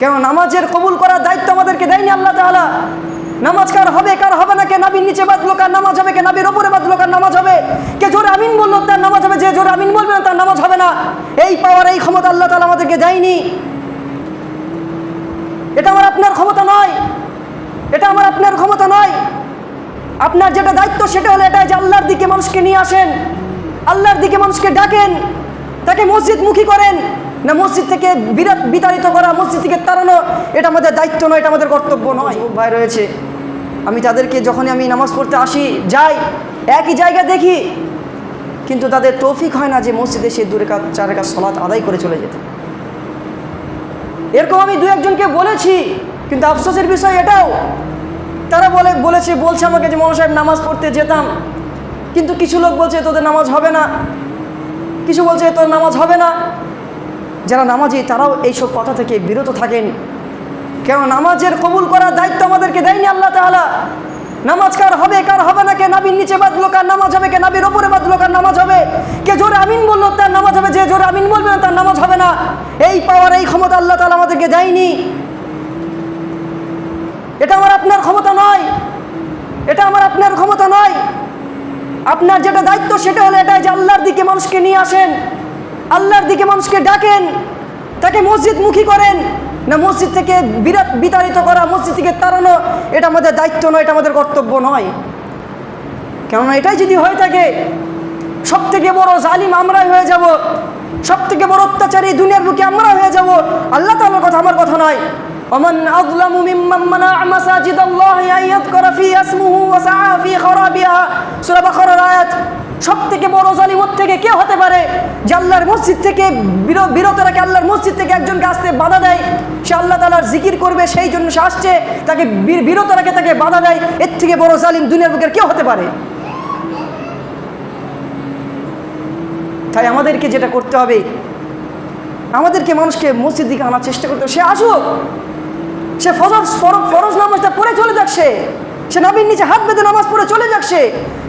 কেন নামাজের কবুল করার দায়িত্ব আমাদেরকে দেয়নি আল্লাহ তাআলা। নামাজ কার হবে কার হবে না, কে নাবির নিচে বাঁধলো কার নামাজ হবে, কে নাবির ওপরে বাঁধলো কার নামাজ হবে, কে জোরে আমিন বললো তার নামাজ হবে, যে জোরে আমিন বলবে না তার নামাজ হবে না, এই পাওয়ার এই ক্ষমতা আল্লাহ তাআলা আমাদেরকে দেয়নি। এটা আমার আপনার ক্ষমতা নয়, এটা আমার আপনার ক্ষমতা নয়। আপনার যেটা দায়িত্ব সেটা হলো এটাই যে আল্লাহর দিকে মানুষকে নিয়ে আসেন, আল্লাহর দিকে মানুষকে ডাকেন, তাকে মসজিদমুখী করেন। না মসজিদ থেকে বিতাড়িত করা, মসজিদ থেকে তাড়ানো, এটা আমাদের দায়িত্ব নয়, এটা আমাদের কর্তব্য নয়। ভাই রয়েছে, আমি তাদেরকে যখনই আমি নামাজ পড়তে আসি যাই একই জায়গা দেখি, কিন্তু তাদের তৌফিক হয় না যে মসজিদে সে 2 রাকাত সালাত আদায় করে চলে যেতে। এরকম আমি 2-1জনকে বলেছি, কিন্তু আফসোসের বিষয় এটাও, তারা বলছে আমাকে যে মৌলানা সাহেব নামাজ পড়তে যেতাম, কিন্তু কিছু লোক বলছে তোদের নামাজ হবে না, কিছু বলছে তোর নামাজ হবে না। যারা নামাজি তারাও এইসব কথা থেকে বিরত থাকেন, কেন নামাজের কবুল করার দায়িত্ব আমাদেরকে দেয়নি আল্লাহ তাআলা। নামাজ কার হবে কার হবে না, কে নাবির নিচে বাঁধলো কার নামাজ হবে, কে নাবির ওপরে বাঁধলো কার নামাজ হবে, কে জোরে আমিন বললো তার নামাজ হবে, যে জোরে আমিন বলবে না তার নামাজ হবে না। এই পাওয়ার এই ক্ষমতা আল্লাহ তাআলা আমাদেরকে দেয়নি। এটা আমার আপনার ক্ষমতা নয়, এটা আমার আপনার ক্ষমতা নয়। আপনার যেটা দায়িত্ব সেটা হলো এটাই যে আল্লাহর দিকে মানুষকে নিয়ে আসেন, আল্লাহর দিকে মানুষকে ডাকেন, তাকে মসজিদমুখী করেন। না মসজিদ থেকে বিতাড়িত করা, মসজিদ থেকে তাড়ানো, এটা আমাদের দায়িত্ব নয়, এটা আমাদের কর্তব্য নয়। কেননা এটাই যদি হয়ে থাকে, সব থেকে বড় জালিম আমরাই হয়ে যাব, সব থেকে বড় অত্যাচারী দুনিয়ার বুকে আমরা হয়ে যাব। আল্লাহ তাআলার কথা, আমার কথা নয়। ওমান আযলামু মিম্মান মানাআ মাসাজিদাল্লাহি আন ইযকারা ফিহা ইসমুহু ওয়া সাআ ফি খারাবিহা, সূরা বাকারার আয়াত। সব থেকে বড় জালিম ওর থেকে কে হতে পারে যে আল্লাহর মসজিদ থেকে বিরত রাখে, আল্লাহর মসজিদ থেকে একজনকে আসতে বাধা দেয়। সে আল্লাহ তাআলার জিকির করবে সেই জন্য সে আসছে, তাকে বিরত রাখে, তাকে বাধা দেয়। এর থেকে বড় জালিম দুনিয়ার বুকের কেউ হতে পারে? তাই আমাদেরকে যেটা করতে হবে, আমাদেরকে মানুষকে মসজিদ দিকে আনার চেষ্টা করতে হবে। সে আসুক, সে ফরজ নামাজটা পড়ে চলে যাচ্ছে, সে নাবির নিচে হাত বেঁধে নামাজ পড়ে চলে যাচ্ছে,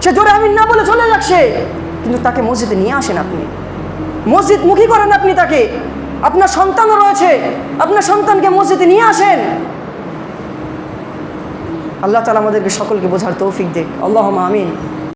সে জোরে আমিন না বলে চলে যাচ্ছে, কিন্তু তাকে মসজিদে নিয়ে আসেন, আপনি মসজিদমুখী করেন। আপনি তাকে, আপনার সন্তানও রয়েছে, আপনার সন্তানকে মসজিদে নিয়ে আসেন। আল্লাহ তাআলা আমাদেরকে সকলকে বোঝার তৌফিক দেখ। আল্লাহুম্মা আমিন।